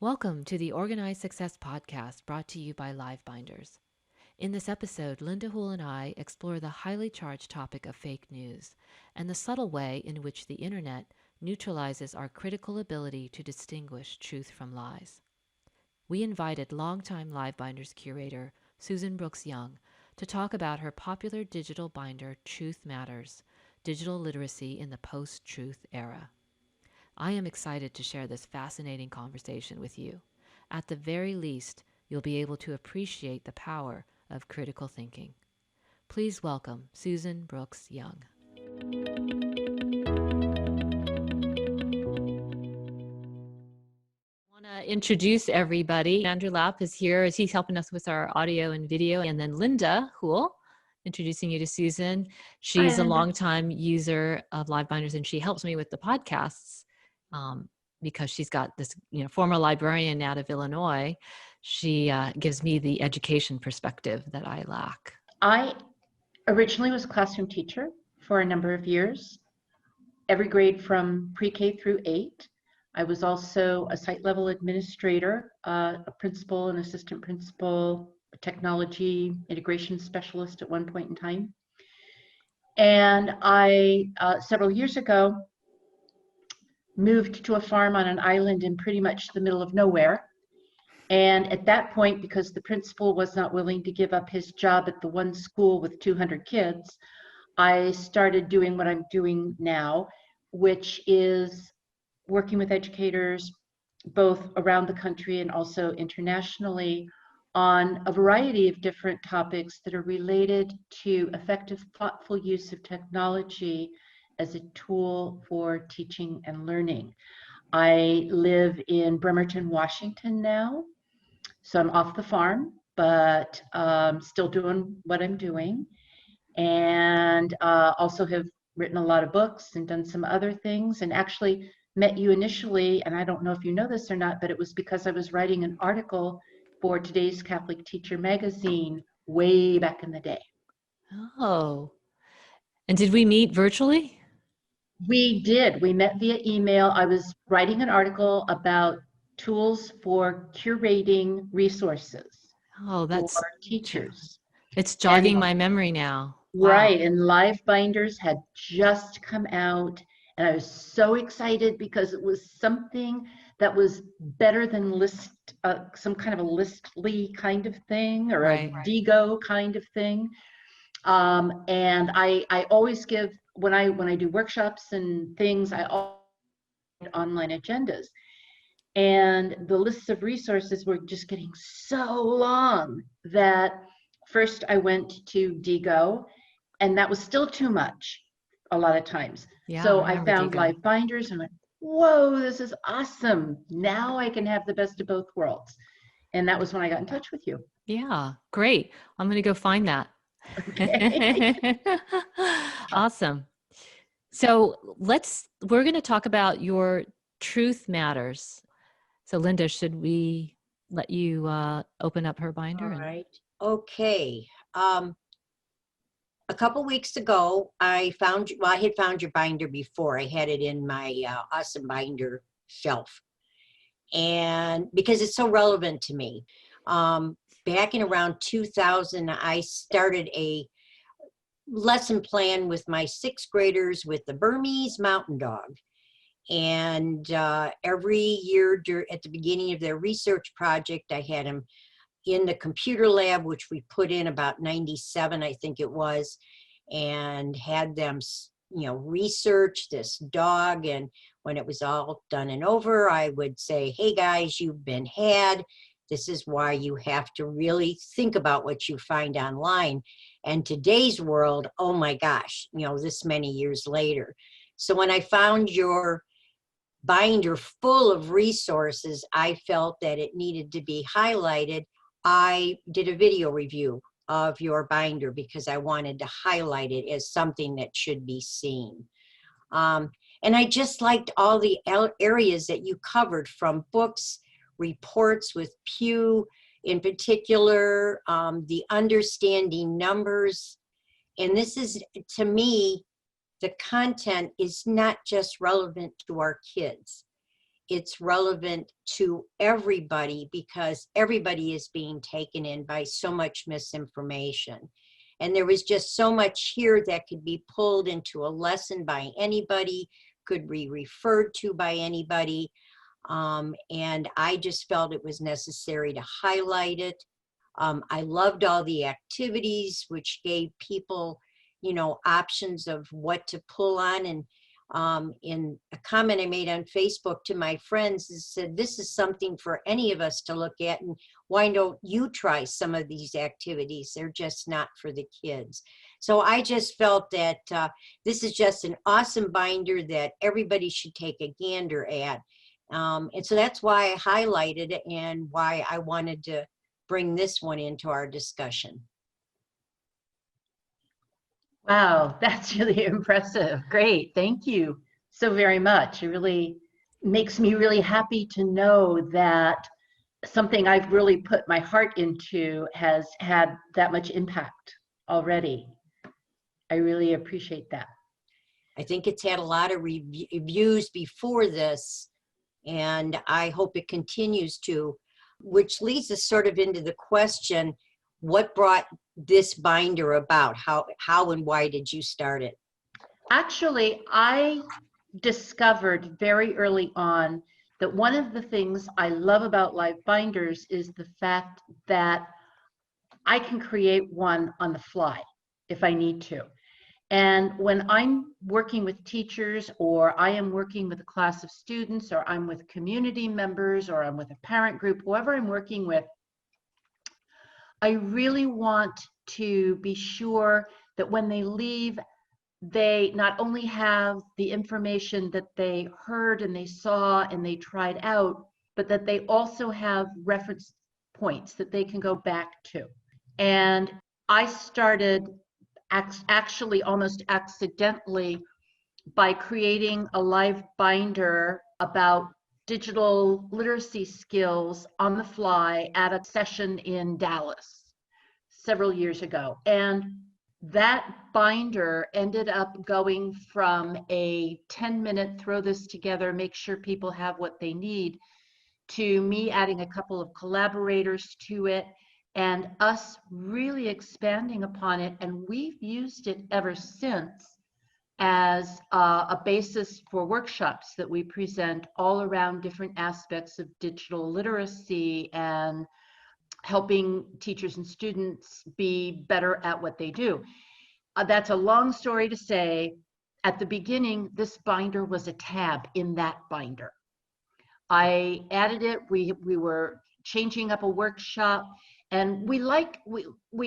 Welcome to the Organized Success Podcast brought to you by Livebinders. In this episode, Linda Hool and I explore the highly charged topic of fake news and the subtle way in which the internet neutralizes our critical ability to distinguish truth from lies. We invited longtime Livebinders curator Susan Brooks Young to talk about her popular digital binder Truth Matters, Digital Literacy in the Post-Truth Era. I am excited to share this fascinating conversation with you. At the very least, you'll be able to appreciate the power of critical thinking. Please welcome Susan Brooks Young. I want to introduce everybody. Andrew Lapp is here as he's helping us with our audio and video. And then Linda Hool, introducing you to Susan. She's a longtime user of Livebinders and she helps me with the podcasts. Because she's got this, former librarian out of Illinois, she gives me the education perspective that I lack. I originally was a classroom teacher for a number of years, every grade from pre-K through 8. I was also a site level administrator, a principal, an assistant principal, a technology integration specialist at one point in time. And I, several years ago, moved to a farm on an island in pretty much the middle of nowhere. And at that point, because the principal was not willing to give up his job at the one school with 200 kids, I started doing what I'm doing now, which is working with educators both around the country and also internationally on a variety of different topics that are related to effective, thoughtful use of technology as a tool for teaching and learning. I live in Bremerton, Washington now, so I'm off the farm, but still doing what I'm doing. And also have written a lot of books and done some other things, and actually met you initially, and I don't know if you know this or not, but it was because I was writing an article for Today's Catholic Teacher magazine way back in the day. Oh, and did we meet virtually? We did. We met via email. I was writing an article about tools for curating resources that's for teachers. It's jogging my memory now. Right, and Livebinders had just come out, and I was so excited because it was something that was better than list, some kind of a Listly kind of thing, or a Digo kind of thing. And I always give, when I do workshops and things, I always online agendas. And the lists of resources were just getting so long that first I went to Digo, and that was still too much a lot of times. Yeah, so I found Livebinders and went, whoa, this is awesome. Now I can have the best of both worlds. And that was when I got in touch with you. Yeah, great. I'm going to go find that. Okay. Awesome. So we're going to talk about your Truth Matters. So Linda, should we let you open up her binder? All right. Okay. A couple weeks ago, I had found your binder before. I had it in my awesome binder shelf. And because it's so relevant to me. Back in around 2000, I started a lesson plan with my 6th graders with the Burmese mountain dog. And every year at the beginning of their research project, I had them in the computer lab, which we put in about 97, I think it was, and had them, research this dog. And when it was all done and over, I would say, hey guys, you've been had. This is why you have to really think about what you find online. And today's world, oh my gosh, this many years later. So when I found your binder full of resources, I felt that it needed to be highlighted. I did a video review of your binder because I wanted to highlight it as something that should be seen. And I just liked all the areas that you covered, from books, reports with Pew in particular, the understanding numbers. And this is, to me, the content is not just relevant to our kids. it's relevant to everybody because everybody is being taken in by so much misinformation. And there was just so much here that could be pulled into a lesson by anybody, could be referred to by anybody. And I just felt it was necessary to highlight it. I loved all the activities, which gave people, options of what to pull on. And in a comment I made on Facebook to my friends, is said, this is something for any of us to look at. And why don't you try some of these activities? They're just not for the kids. So I just felt that this is just an awesome binder that everybody should take a gander at. And so that's why I highlighted it and why I wanted to bring this one into our discussion. Wow, that's really impressive. Great. Thank you so very much. It really makes me really happy to know that something I've really put my heart into has had that much impact already. I really appreciate that. I think it's had a lot of reviews before this, and I hope it continues to, which leads us sort of into the question, what brought this binder about? How and why did you start it? Actually, I discovered very early on that one of the things I love about live binders is the fact that I can create one on the fly if I need to. And when I'm working with teachers, or I am working with a class of students, or I'm with community members, or I'm with a parent group, whoever I'm working with, I really want to be sure that when they leave, they not only have the information that they heard and they saw and they tried out, but that they also have reference points that they can go back to. And I started actually almost accidentally by creating a live binder about digital literacy skills on the fly at a session in Dallas several years ago. And that binder ended up going from a 10-minute throw this together, make sure people have what they need, to me adding a couple of collaborators to it and us really expanding upon it. And we've used it ever since as a basis for workshops that we present all around different aspects of digital literacy and helping teachers and students be better at what they do. That's a long story to say. At the beginning, this binder was a tab in that binder. I added it. We were changing up a workshop, and we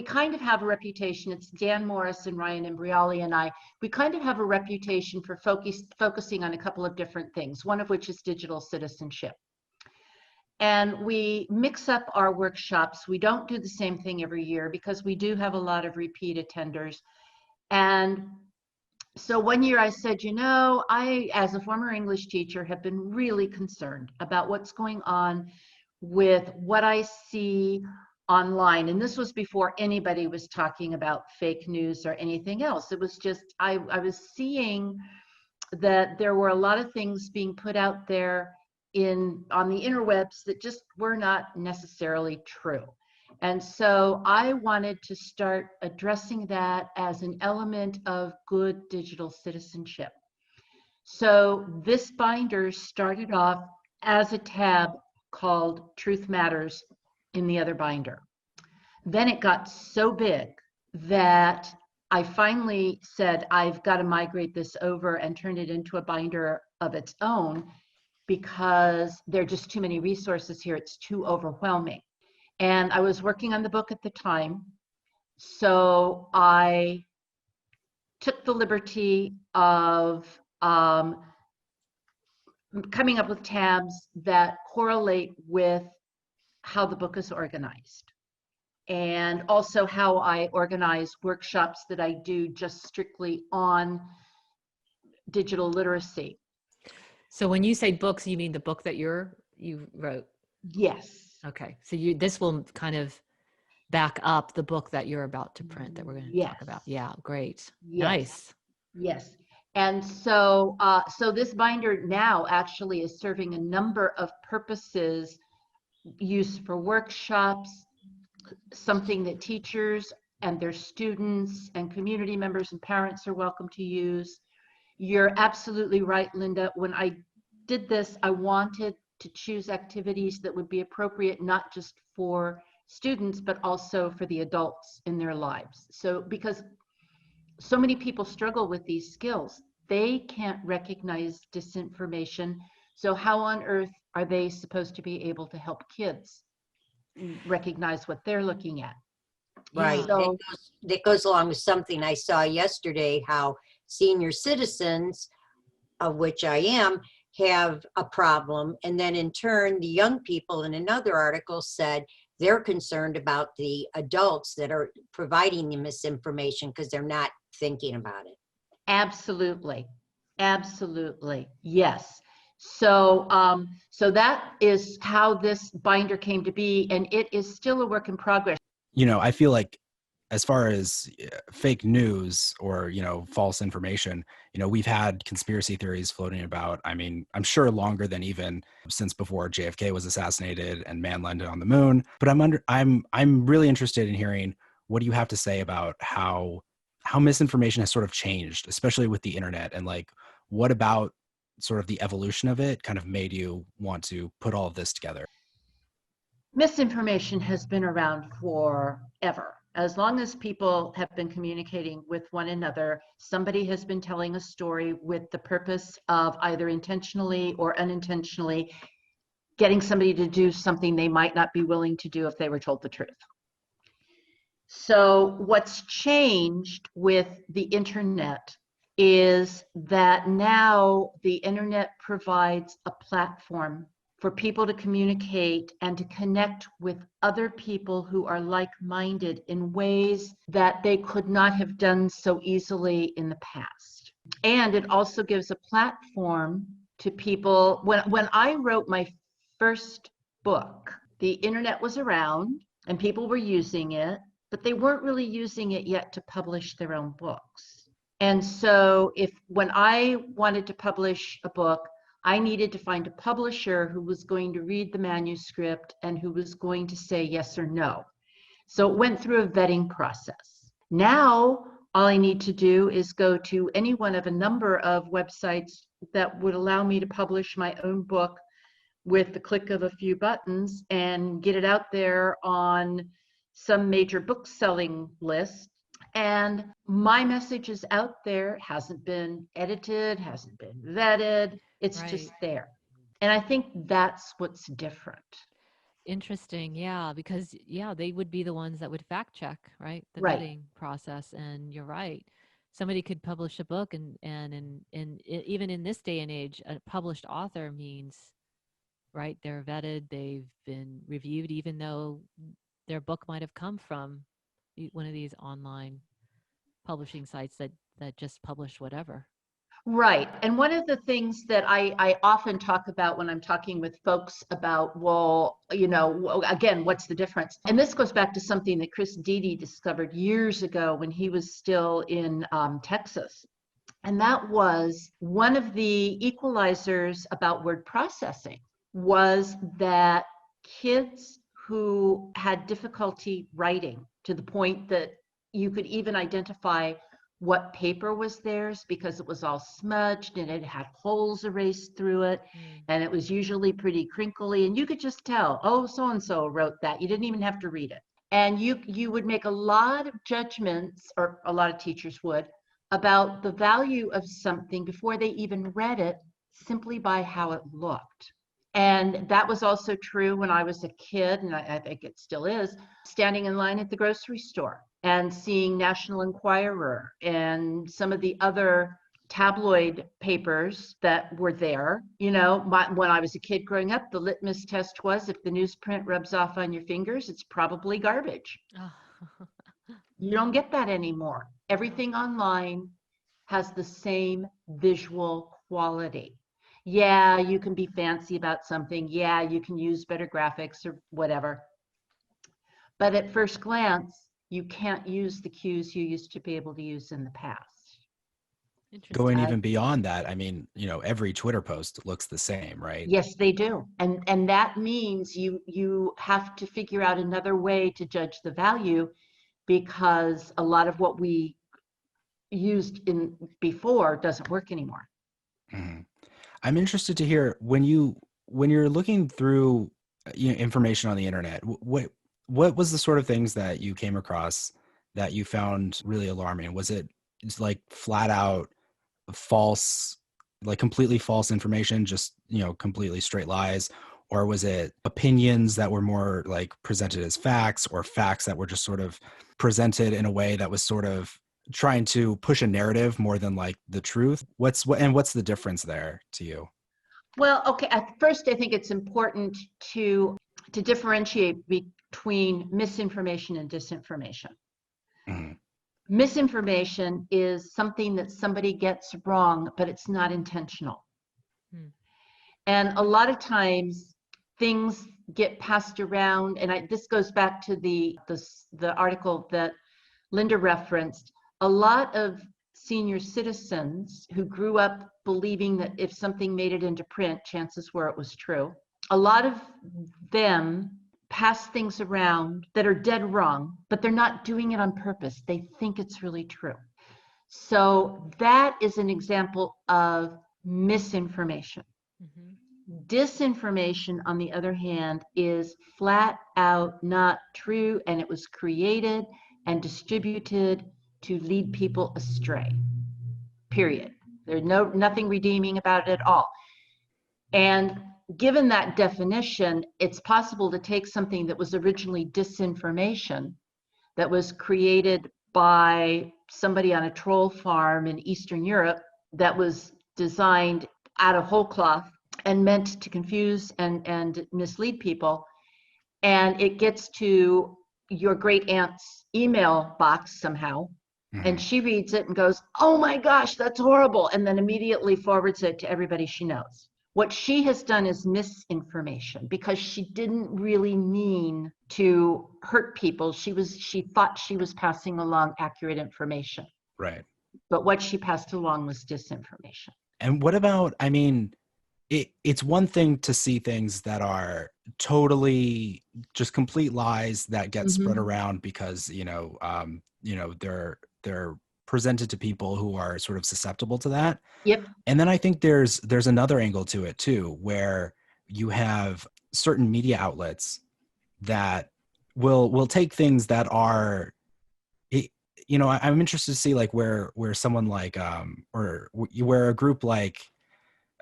kind of have a reputation. It's Dan Morris and Ryan Imbriali and I. We kind of have a reputation for focusing on a couple of different things, one of which is digital citizenship. And we mix up our workshops. We don't do the same thing every year because we do have a lot of repeat attenders. And so one year I said, I, as a former English teacher, have been really concerned about what's going on with what I see online. And this was before anybody was talking about fake news or anything else. It was just, I was seeing that there were a lot of things being put out there on the interwebs that just were not necessarily true. And so I wanted to start addressing that as an element of good digital citizenship. So this binder started off as a tab called Truth Matters in the other binder. Then it got so big that I finally said, I've got to migrate this over and turn it into a binder of its own because there are just too many resources here. It's too overwhelming. And I was working on the book at the time, so I took the liberty of coming up with tabs that correlate with how the book is organized, and also how I organize workshops that I do just strictly on digital literacy. So when you say books, you mean the book that you wrote? Yes. Okay. So this will kind of back up the book that you're about to print that we're going to talk about. Yeah, great. Yes. Nice. Yes. And so this binder now actually is serving a number of purposes, used for workshops, something that teachers and their students and community members and parents are welcome to use. You're absolutely right, Linda. When I did this, I wanted to choose activities that would be appropriate not just for students, but also for the adults in their lives. So, because so many people struggle with these skills, they can't recognize disinformation. So, how on earth are they supposed to be able to help kids recognize what they're looking at? Right. Yeah. So, That goes along with something I saw yesterday, how senior citizens, of which I am, have a problem. And then in turn, the young people in another article said they're concerned about the adults that are providing the misinformation because they're not thinking about it. absolutely. Absolutely. Yes. So that is how this binder came to be, and it is still a work in progress. I feel like as far as fake news or, false information, we've had conspiracy theories floating about. I mean, I'm sure longer than even since before JFK was assassinated and man landed on the moon. But I'm really interested in hearing what do you have to say about how misinformation has sort of changed, especially with the internet, and like what about sort of the evolution of it kind of made you want to put all of this together? Misinformation has been around forever. As long as people have been communicating with one another, somebody has been telling a story with the purpose of either intentionally or unintentionally getting somebody to do something they might not be willing to do if they were told the truth. So, what's changed with the internet is that now the internet provides a platform for people to communicate and to connect with other people who are like-minded in ways that they could not have done so easily in the past. And it also gives a platform to people. When I wrote my first book, the internet was around and people were using it, but they weren't really using it yet to publish their own books. And so when I wanted to publish a book, I needed to find a publisher who was going to read the manuscript and who was going to say yes or no. So it went through a vetting process. Now, all I need to do is go to any one of a number of websites that would allow me to publish my own book with the click of a few buttons and get it out there on some major book selling list. And my message is out there, hasn't been edited, hasn't been vetted, it's Right. just there. And I think that's what's different. Interesting. Yeah, because they would be the ones that would fact check, right? The Right. vetting process. And you're right. Somebody could publish a book even in this day and age, a published author means, right, they're vetted, they've been reviewed, even though their book might have come from one of these online publishing sites that just publish whatever. Right. And one of the things that I often talk about when I'm talking with folks about, well, again, what's the difference? And this goes back to something that Chris Dede discovered years ago when he was still in Texas. And that was one of the equalizers about word processing was that kids who had difficulty writing to the point that you could even identify what paper was theirs because it was all smudged and it had holes erased through it, and it was usually pretty crinkly, and you could just tell, oh, so and so wrote that. You didn't even have to read it. And you would make a lot of judgments, or a lot of teachers would, about the value of something before they even read it, simply by how it looked. And that was also true when I was a kid, and I think it still is, standing in line at the grocery store and seeing National Enquirer and some of the other tabloid papers that were there. When I was a kid growing up, the litmus test was if the newsprint rubs off on your fingers, it's probably garbage. Oh. You don't get that anymore. Everything online has the same visual quality. Yeah, you can be fancy about something. Yeah, you can use better graphics or whatever. But at first glance, you can't use the cues you used to be able to use in the past. Interesting. going Uh, even beyond that, I mean, every Twitter post looks the same, right? yes, they do. And that means you have to figure out another way to judge the value, because a lot of what we used in before doesn't work anymore. Mhm. I'm interested to hear when you're looking through information on the internet, what was the sort of things that you came across that you found really alarming? Was it just like flat out false, like completely false information, just completely straight lies, or was it opinions that were more like presented as facts, or facts that were just sort of presented in a way that was sort of trying to push a narrative more than like the truth? What's the difference there to you? Well, okay, at first I think it's important to differentiate between misinformation and disinformation. Mhm. Misinformation is something that somebody gets wrong, but it's not intentional. Hmm. And a lot of times things get passed around, and this goes back to the article that Linda referenced. A lot of senior citizens who grew up believing that if something made it into print, chances were it was true. A lot of them pass things around that are dead wrong, but they're not doing it on purpose. They think it's really true. So that is an example of misinformation. Mhm. Disinformation, on the other hand, is flat out not true, and it was created and distributed to lead people astray. Period. There's nothing redeeming about it at all. And given that definition, it's possible to take something that was originally disinformation, that was created by somebody on a troll farm in Eastern Europe, that was designed out of whole cloth and meant to confuse and mislead people. And it gets to your great aunt's email box somehow. And Mhm. she reads it and goes, "Oh my gosh, that's horrible." And then immediately forwards it to everybody she knows. What she has done is misinformation, because she didn't really mean to hurt people. She thought she was passing along accurate information. Right. But what she passed along was disinformation. And what about, I mean, it's one thing to see things that are totally just complete lies that get spread Mm-hmm. around because they're presented to people who are sort of susceptible to that. Yep. And then I think there's another angle to it too, where you have certain media outlets that will take things that are it, I'm interested to see like where someone like or where a group like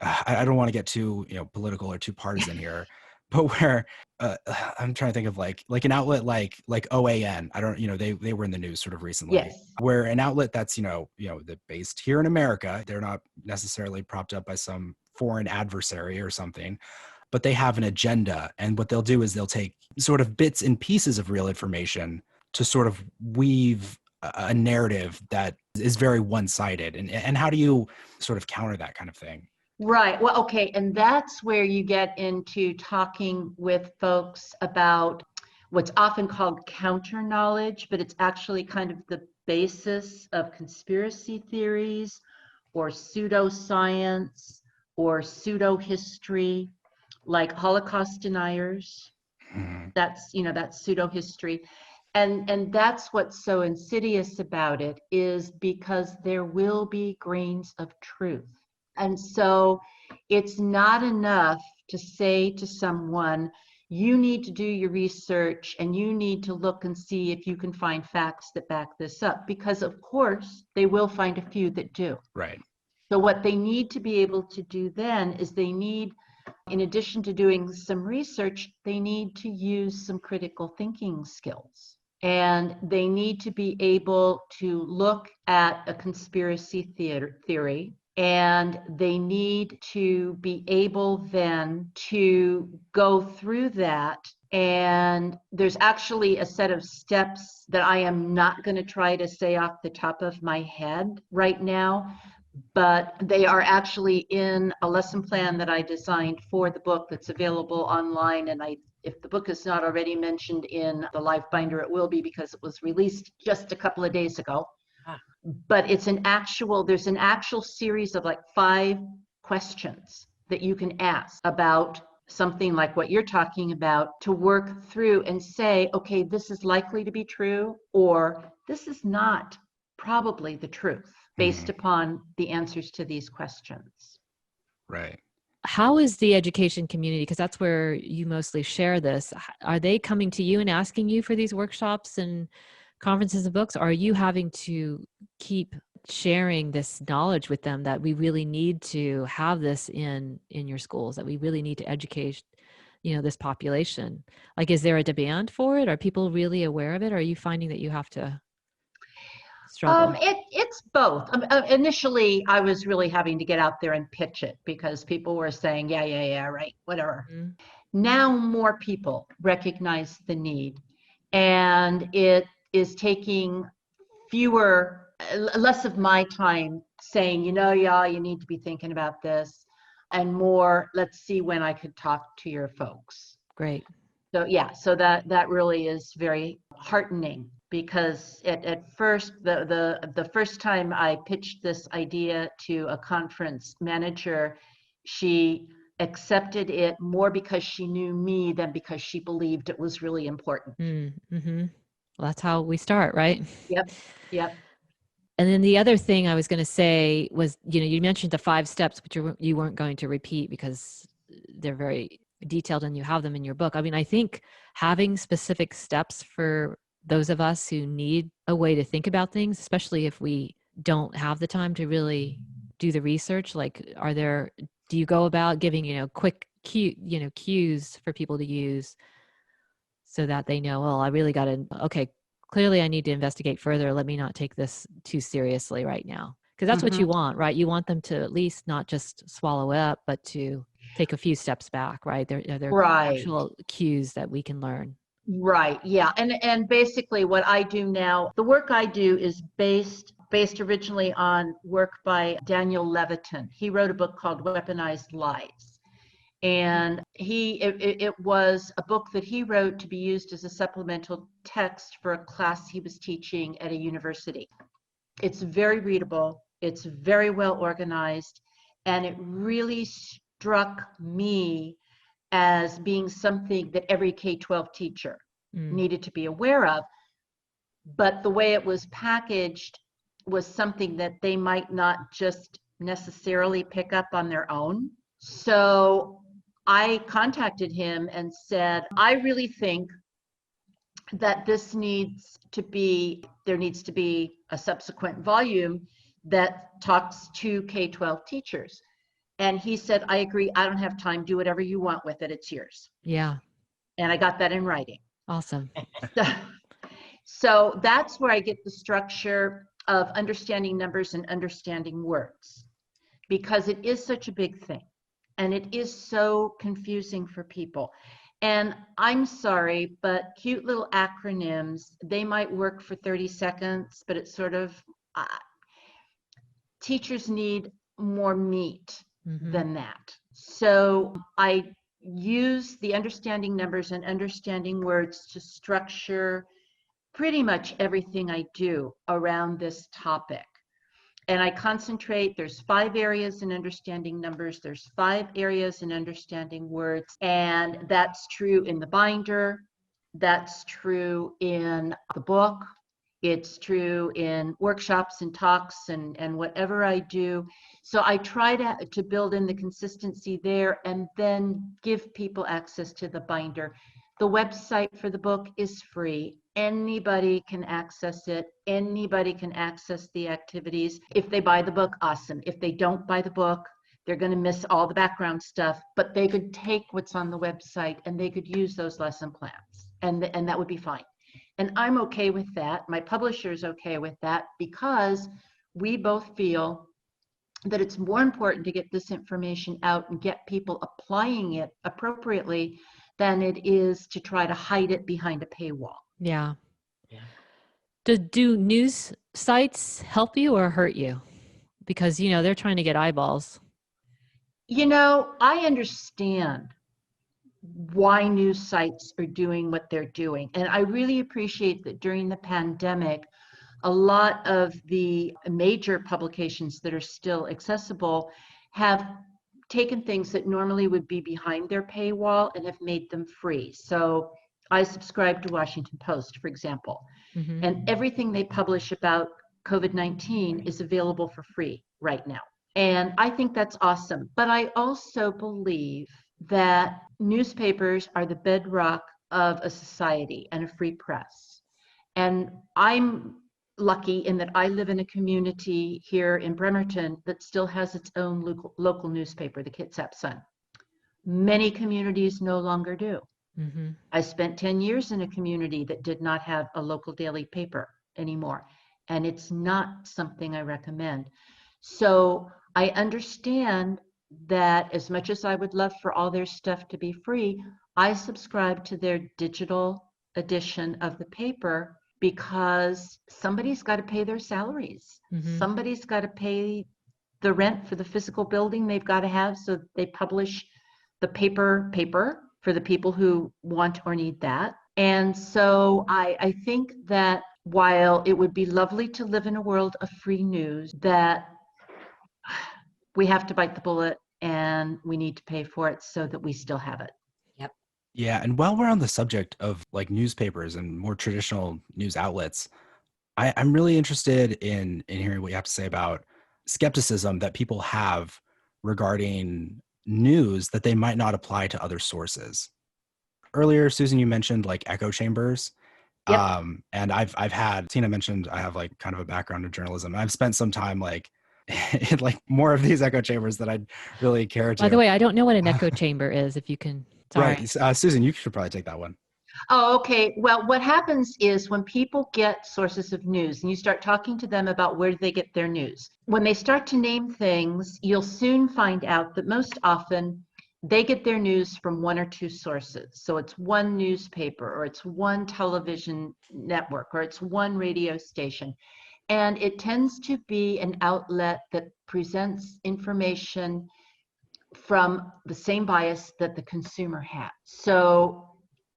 I don't want to get too political or too partisan here, but where uh, I'm trying to think of like an outlet like OAN. I don't they were in the news sort of recently, Yes. where an outlet that's that based here in America, they're not necessarily propped up by some foreign adversary or something, but they have an agenda, and what they'll do is they'll take sort of bits and pieces of real information to sort of weave a narrative that is very one-sided, and how do you sort of counter that kind of thing? Right. Well, okay. And that's where you get into talking with folks about what's often called counter knowledge, but it's actually kind of the basis of conspiracy theories or pseudoscience or pseudo history, like Holocaust deniers. Mhm. That's pseudo history. And that's what's so insidious about it, is because there will be grains of truth. And so it's not enough to say to someone, you need to do your research and you need to look and see if you can find facts that back this up, because of course they will find a few that do. Right. So what they need to be able to do then is they need, in addition to doing some research, they need to use some critical thinking skills. And they need to be able to look at a conspiracy theory, and they need to be able then to go through that. And there's actually a set of steps that I am not going to try to say off the top of my head right now, but they are actually in a lesson plan that I designed for the book that's available online. And if the book is not already mentioned in the live binder, it will be, because it was released just a couple of days ago. But there's an actual series of like 5 questions that you can ask about something like what you're talking about, to work through and say, okay, this is likely to be true, or this is not probably the truth, based upon the answers to these questions. Right. How is the education community, because that's where you mostly share this, are they coming to you and asking you for these workshops and conferences and books? Or are you having to keep sharing this knowledge with them that we really need to have this in your schools, that we really need to educate, this population? Like, is there a demand for it? Are people really aware of it? Or are you finding that you have to struggle? It's both. Initially, I was really having to get out there and pitch it because people were saying, yeah, right, whatever. Mm-hmm. Now more people recognize the need, and it is taking less of my time saying, yeah, you need to be thinking about this, and more, let's see when I could talk to your folks. Great. So yeah, so that really is very heartening, because at first, the first time I pitched this idea to a conference manager, she accepted it more because she knew me than because she believed it was really important. Mm-hmm. Well, that's how we start, right? Yep. And then the other thing I was going to say was, you mentioned the 5 steps, which you weren't going to repeat because they're very detailed and you have them in your book. I mean, I think having specific steps for those of us who need a way to think about things, especially if we don't have the time to really do the research, like, do you go about giving, quick cues for people to use so that they know, well, I really got to, okay, clearly I need to investigate further. Let me not take this too seriously right now. Because that's what you want, right? You want them to at least not just swallow it up, but to take a few steps back, right? They're Right. actual cues that we can learn. Right. Yeah. And basically what I do now, the work I do is based originally on work by Daniel Levitin. He wrote a book called Weaponized Lies. And it was a book that he wrote to be used as a supplemental text for a class he was teaching at a university. It's very readable, it's very well organized, and it really struck me as being something that every K-12 teacher needed to be aware of. But the way it was packaged was something that they might not just necessarily pick up on their own. So I contacted him and said, I really think that there needs to be a subsequent volume that talks to K-12 teachers. And he said, I agree, I don't have time, do whatever you want with it, it's yours. Yeah. And I got that in writing. Awesome. So that's where I get the structure of understanding numbers and understanding words, because it is such a big thing and it is so confusing for people. And I'm sorry, but cute little acronyms, they might work for 30 seconds, but it's sort of, teachers need more meat than that. So I use the understanding numbers and understanding words to structure pretty much everything I do around this topic. And I concentrate, there's 5 areas in understanding numbers, there's 5 areas in understanding words, and that's true in the binder, that's true in the book, it's true in workshops and talks and whatever I do. So I try to build in the consistency there and then give people access to the binder. The website for the book is free. Anybody can access it. Anybody can access the activities. If they buy the book, awesome. If they don't buy the book, they're going to miss all the background stuff, but they could take what's on the website and they could use those lesson plans, and that would be fine. And I'm okay with that. My publisher's okay with that, because we both feel that it's more important to get this information out and get people applying it appropriately than it is to try to hide it behind a paywall. Yeah. Do news sites help you or hurt you? Because, they're trying to get eyeballs. I understand why news sites are doing what they're doing. And I really appreciate that during the pandemic, A lot of the major publications that are still accessible have taken things that normally would be behind their paywall and have made them free. So I subscribe to Washington Post, for example, Mm-hmm. and everything they publish about COVID-19 is available for free right now. And I think that's awesome. But I also believe that newspapers are the bedrock of a society and a free press. And I'm lucky in that I live in a community here in Bremerton that still has its own local newspaper, the Kitsap Sun. Many communities no longer do. Mm-hmm. I spent 10 years in a community that did not have a local daily paper anymore, and it's not something I recommend. So I understand that as much as I would love for all their stuff to be free, I subscribe to their digital edition of the paper because somebody's got to pay their salaries. Mm-hmm. Somebody's got to pay the rent for the physical building they've got to have, so they publish the paper for the people who want or need that. And so I think that while it would be lovely to live in a world of free news, that we have to bite the bullet and we need to pay for it so that we still have it. Yep. Yeah, and while we're on the subject of like newspapers and more traditional news outlets, I'm really interested in hearing what you have to say about skepticism that people have regarding news that they might not apply to other sources. Earlier, Susan, you mentioned like echo chambers. Yep. And I've had Tina mentioned I have like kind of a background in journalism. I've spent some time like in like more of these echo chambers that I'd really care to. By the way, I don't know what an echo chamber is. If you can, sorry. Right. Susan, you should probably take that one. Oh, okay. Well, what happens is when people get sources of news and you start talking to them about where they get their news, when they start to name things, you'll soon find out that most often they get their news from one or two sources. So it's one newspaper, or it's one television network, or it's one radio station. And it tends to be an outlet that presents information from the same bias that the consumer has. So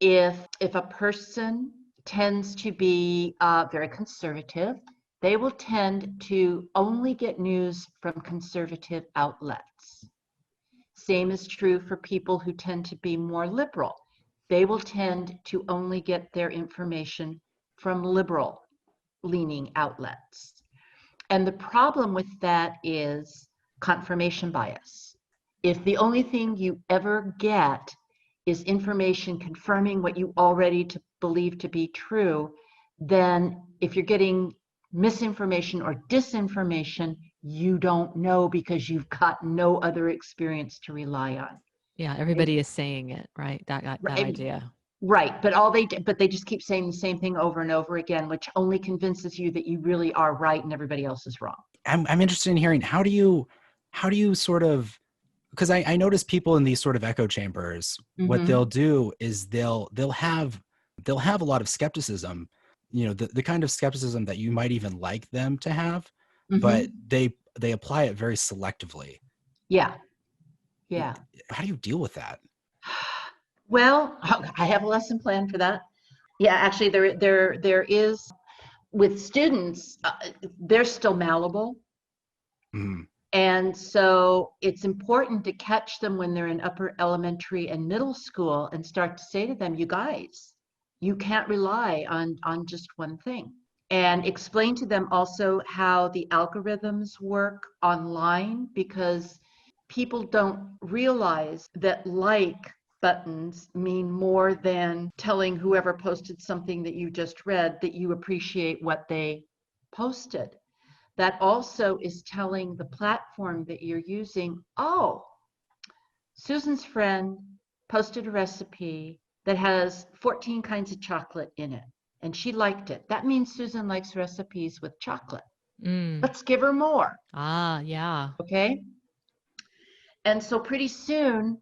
if a person tends to be very conservative, they will tend to only get news from conservative outlets. Same is true for people who tend to be more liberal. They will tend to only get their information from liberal leaning outlets. And the problem with that is confirmation bias. If the only thing you ever get is information confirming what you already believe to be true, then if you're getting misinformation or disinformation, you don't know because you've got no other experience to rely on. Yeah, everybody is saying it, right? That idea. Right, but they just keep saying the same thing over and over again, which only convinces you that you really are right and everybody else is wrong. I'm interested in hearing how do you sort of, because I notice people in these sort of echo chambers, what they'll do is they'll have a lot of skepticism, the kind of skepticism that you might even like them to have, but they apply it very selectively. Yeah. How do you deal with that? Well, I have a lesson plan for that. Yeah, actually, there is with students. They're still malleable, and so it's important to catch them when they're in upper elementary and middle school, and start to say to them, "You guys, you can't rely on just one thing." And explain to them also how the algorithms work online, because people don't realize that like buttons mean more than telling whoever posted something that you just read that you appreciate what they posted. That also is telling the platform that you're using, oh, Susan's friend posted a recipe that has 14 kinds of chocolate in it, and she liked it. That means Susan likes recipes with chocolate. Let's give her more. Yeah. Okay? And so pretty soon,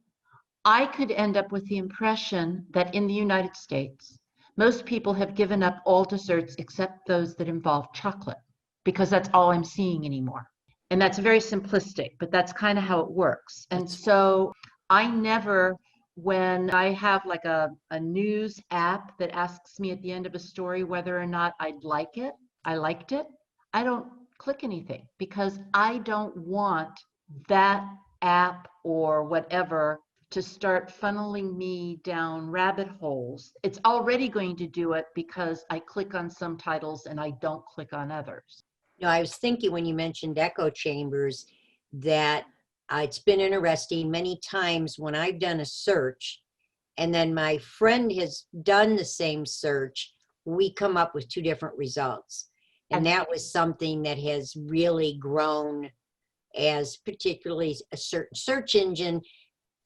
I could end up with the impression that in the United States, most people have given up all desserts except those that involve chocolate, because that's all I'm seeing anymore. And that's very simplistic, but that's kind of how it works. And so I never, when I have like a news app that asks me at the end of a story whether or not I'd like it, I liked it, I don't click anything because I don't want that app or whatever to start funneling me down rabbit holes. It's already going to do it because I click on some titles and I don't click on others. I was thinking when you mentioned echo chambers that it's been interesting many times when I've done a search and then my friend has done the same search, we come up with two different results. And that was something that has really grown, as particularly a certain search engine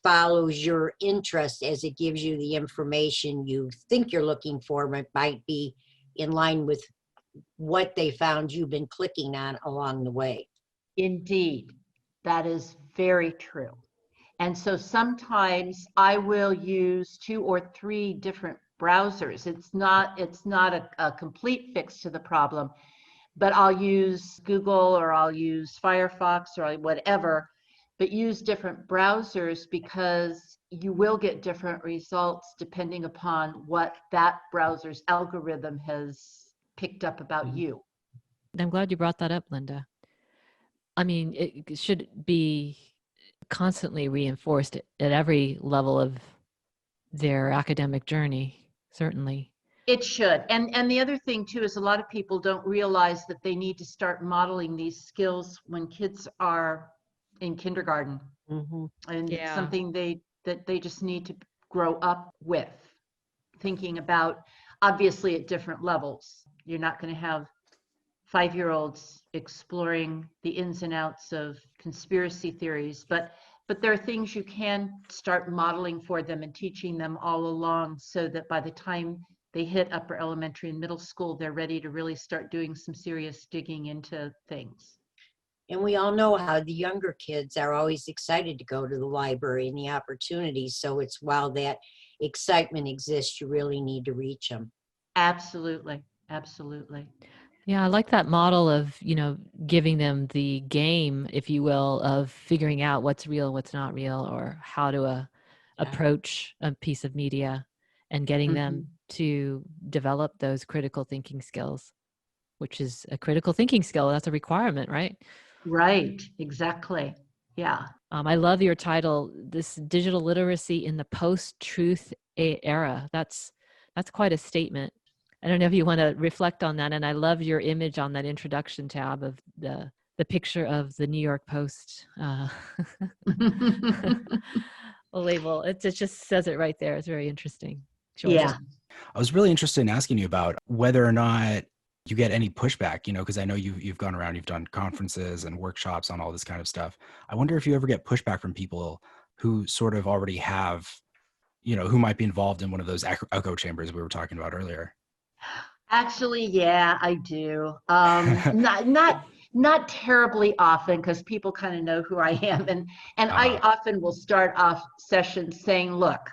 follows your interest as it gives you the information you think you're looking for, but might be in line with what they found you've been clicking on along the way. Indeed, that is very true. And so sometimes I will use 2 or 3 different browsers. It's not a complete fix to the problem, but I'll use Google or I'll use Firefox or whatever, but use different browsers because you will get different results depending upon what that browser's algorithm has picked up about you. I'm glad you brought that up, Linda. I mean, it should be constantly reinforced at every level of their academic journey, certainly. It should. And the other thing too is a lot of people don't realize that they need to start modeling these skills when kids are in kindergarten. Mm-hmm. And it's Yeah. something that they just need to grow up with, thinking about, obviously at different levels. You're not going to have 5-year-olds exploring the ins and outs of conspiracy theories, but there are things you can start modeling for them and teaching them all along so that by the time they hit upper elementary and middle school, they're ready to really start doing some serious digging into things. And we all know how the younger kids are always excited to go to the library and the opportunities. So it's while that excitement exists, you really need to reach them. Absolutely. Absolutely. Yeah, I like that model of, giving them the game, if you will, of figuring out what's real, what's not real, or how to approach a piece of media and getting them to develop those critical thinking skills, which is a critical thinking skill. That's a requirement, right? Right. Exactly. Yeah. I love your title, this digital literacy in the post-truth era. That's quite a statement. I don't know if you want to reflect on that. And I love your image on that introduction tab of the picture of the New York Post label. It just says it right there. It's very interesting choice. Yeah. I was really interested in asking you about whether or not you get any pushback, because I know you've gone around, you've done conferences and workshops on all this kind of stuff. I wonder if you ever get pushback from people who sort of already have, who might be involved in one of those echo chambers we were talking about earlier. Actually, yeah, I do. Not terribly often because people kind of know who I am, and I often will start off sessions saying, "Look,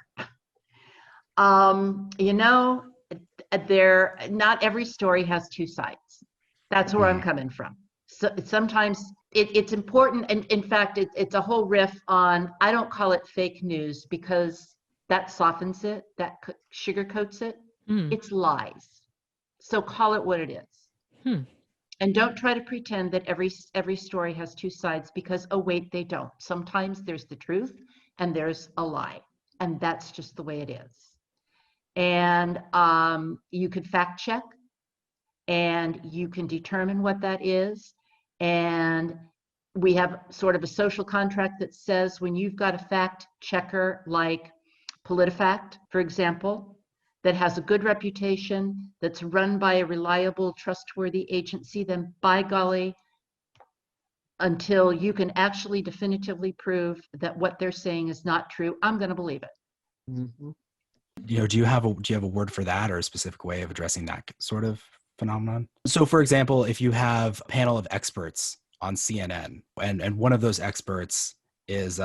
there not every story has 2 sides. That's where I'm coming from. So sometimes it's important, and in fact, it's a whole riff on. I don't call it fake news because that softens it, that sugarcoats it. It's lies. So call it what it is. And don't try to pretend that every story has 2 sides because, oh, wait, they don't. Sometimes there's the truth and there's a lie. And that's just the way it is. And you can fact check and you can determine what that is. And we have sort of a social contract that says when you've got a fact checker like PolitiFact, for example, that has a good reputation, that's run by a reliable, trustworthy agency, then by golly, until you can actually definitively prove that what they're saying is not true, I'm going to believe it. Mm-hmm. Do you have a word for that or a specific way of addressing that sort of phenomenon? So, for example, if you have a panel of experts on CNN, and one of those experts is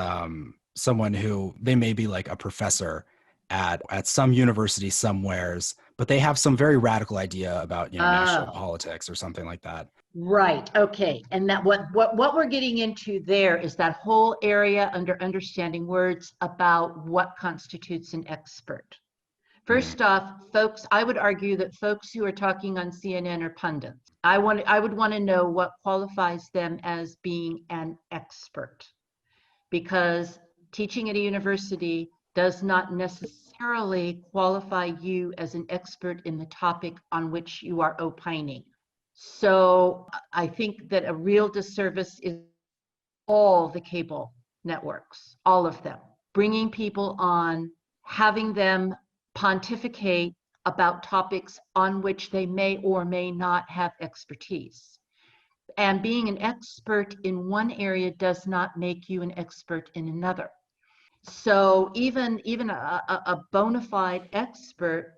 someone who they may be like a professor at some university somewheres, but they have some very radical idea about national politics or something like that. Right. Okay. And that what we're getting into there is that whole area under understanding words about what constitutes an expert. First off, folks, I would argue that folks who are talking on CNN are pundits. I would want to know what qualifies them as being an expert, because teaching at a university does not necessarily qualify you as an expert in the topic on which you are opining. So I think that a real disservice is all the cable networks, all of them, bringing people on, having them pontificate about topics on which they may or may not have expertise. And being an expert in one area does not make you an expert in another. So even a bona fide expert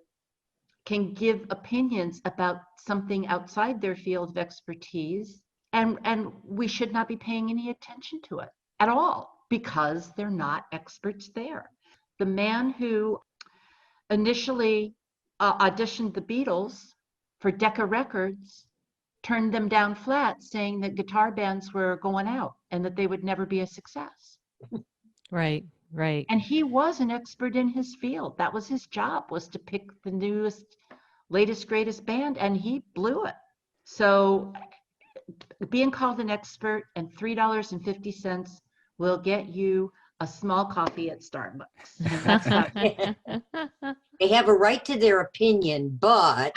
can give opinions about something outside their field of expertise, and we should not be paying any attention to it at all because they're not experts there. The man who initially auditioned the Beatles for Decca Records turned them down flat, saying that guitar bands were going out and that they would never be a success. Right, right. And he was an expert in his field. That was his job, was to pick the newest, latest, greatest band, and he blew it. So being called an expert and $3.50 will get you a small coffee at Starbucks. That's how. They have a right to their opinion, but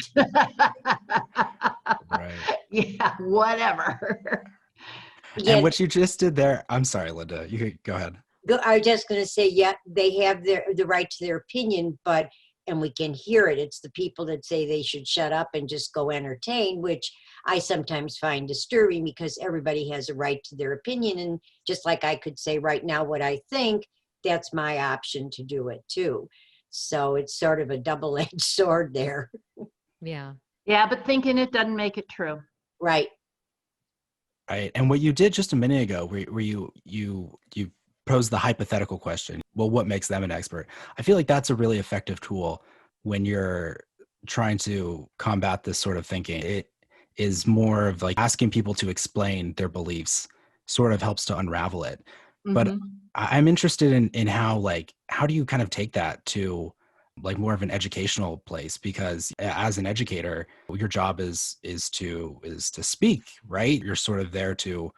Right. Yeah, whatever. And yet, what you just did there, I'm sorry, Linda, you could go ahead. I was just going to say, yeah, they have the right to their opinion, but, and we can hear it. It's the people that say they should shut up and just go entertain, which I sometimes find disturbing because everybody has a right to their opinion. And just like I could say right now what I think, that's my option to do it too. So it's sort of a double-edged sword there. Yeah. Yeah, but thinking it doesn't make it true. Right. Right. And what you did just a minute ago, where you posed the hypothetical question, well, what makes them an expert? I feel like that's a really effective tool when you're trying to combat this sort of thinking. It is more of like asking people to explain their beliefs sort of helps to unravel it. But Mhm. I'm interested in how do you kind of take that to like more of an educational place? Because as an educator, your job is to speak, right? You're sort of there to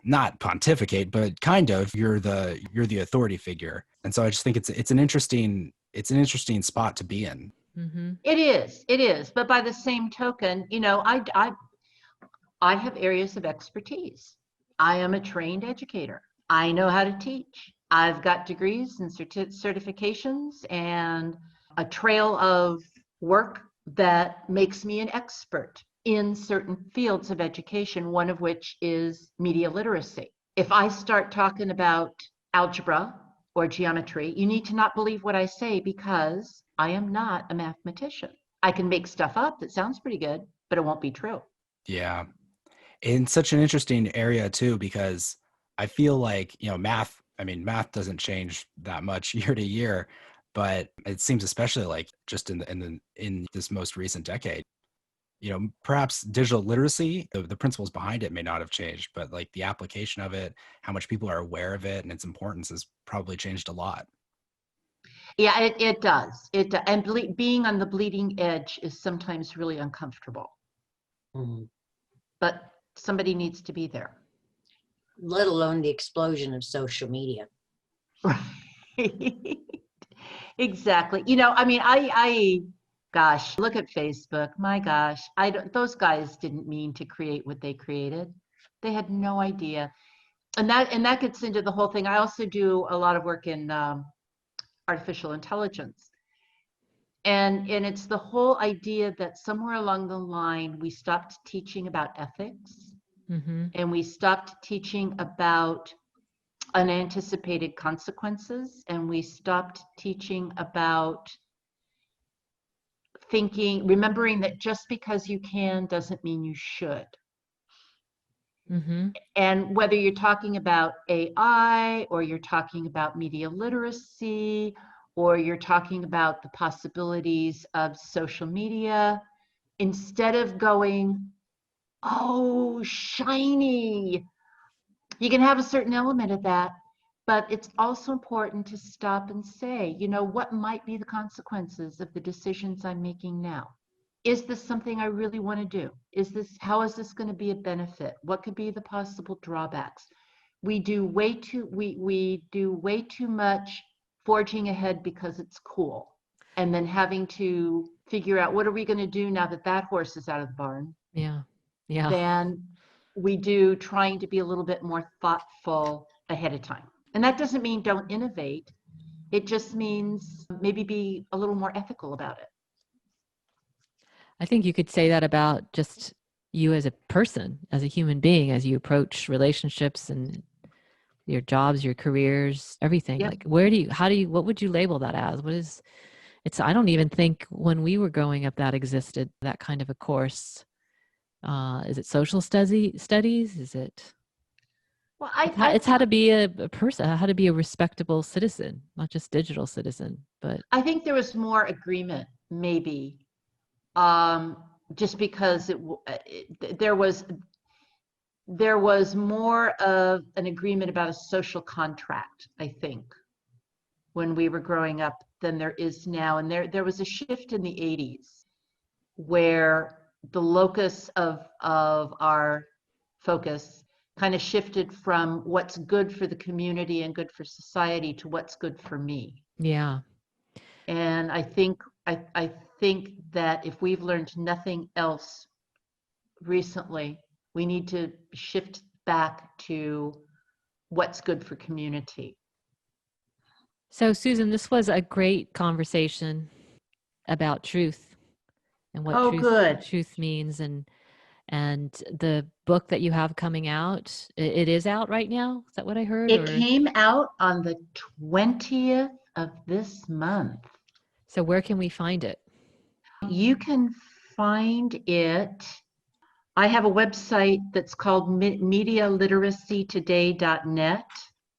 not pontificate, but kind of you're the authority figure. And so I just think it's an interesting spot to be in. Mm-hmm. It is. But by the same token, I have areas of expertise. I am a trained educator. I know how to teach. I've got degrees and certifications and a trail of work that makes me an expert in certain fields of education, one of which is media literacy. If I start talking about algebra or geometry, you need to not believe what I say because I am not a mathematician. I can make stuff up that sounds pretty good, but it won't be true. Yeah. In such an interesting area too, because I feel like, math doesn't change that much year to year, but it seems especially like just in this most recent decade, perhaps digital literacy, the principles behind it may not have changed, but like the application of it, how much people are aware of it and its importance has probably changed a lot. Yeah, it does. And being on the bleeding edge is sometimes really uncomfortable, Mhm. but somebody needs to be there. Let alone the explosion of social media. Right. Exactly. Gosh, look at Facebook. My gosh, those guys didn't mean to create what they created. They had no idea. And that gets into the whole thing. I also do a lot of work in artificial intelligence. And it's the whole idea that somewhere along the line, we stopped teaching about ethics Mm-hmm. and we stopped teaching about unanticipated consequences, and we stopped teaching about remembering that just because you can doesn't mean you should. Mm-hmm. And whether you're talking about AI or you're talking about media literacy or you're talking about the possibilities of social media, instead of going, oh, shiny, you can have a certain element of that, But it's also important to stop and say, what might be the consequences of the decisions I'm making now? Is this something I really want to do? How is this going to be a benefit? What could be the possible drawbacks? We do way too much forging ahead because it's cool, and then having to figure out what are we going to do now that that horse is out of the barn. Yeah. Yeah. Than we do trying to be a little bit more thoughtful ahead of time. And that doesn't mean don't innovate. It just means maybe be a little more ethical about it. I think you could say that about just you as a person, as a human being, as you approach relationships and your jobs, your careers, everything. Yep. Like, what would you label that as? I don't even think when we were growing up that existed, that kind of a course. Is it social studies? Is it? Well, It's how to be a person, how to be a respectable citizen, not just digital citizen, but I think there was more agreement, maybe, just because there was more of an agreement about a social contract, I think, when we were growing up than there is now. And there was a shift in the 80s where the locus of our focus kind of shifted from what's good for the community and good for society to what's good for me. yeah. And I think that if we've learned nothing else recently, we need to shift back to what's good for community. So, Susan, this was a great conversation about truth and what Oh, good. truth means, and the book that you have coming out. It is out right now. Is that what I heard? It came out on the 20th of this month. So where can we find it? You can find it. I have a website that's called medialiteracytoday.net.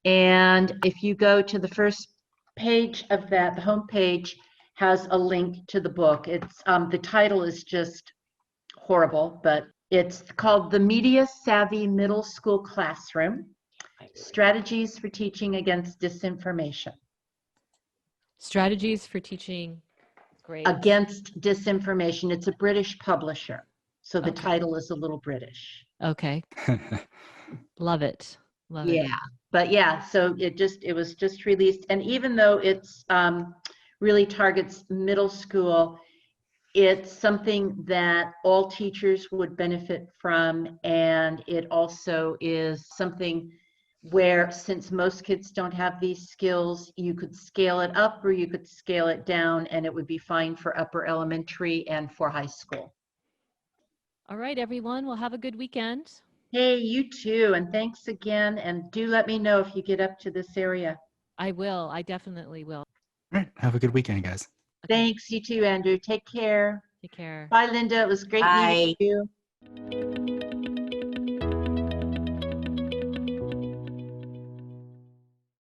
And if you go to the first page of that, the homepage has a link to the book. It's the title is just horrible, but it's called The Media Savvy Middle School Classroom: Strategies for Teaching Against Disinformation. Strategies for teaching. Great. Against Disinformation. It's a British publisher, so the Okay. title is a little British. Okay. Love it. Love it. Yeah, but yeah, so it was just released, and even though it's really targets middle school, it's something that all teachers would benefit from, and it also is something where, since most kids don't have these skills, you could scale it up or you could scale it down, and it would be fine for upper elementary and for high school. All right, everyone. Well, have a good weekend. Hey, you too, and thanks again, and do let me know if you get up to this area. I will. I definitely will. All right. Have a good weekend, guys. Okay. Thanks, you too, Andrew. Take care. Take care. Bye, Linda. It was great meeting you.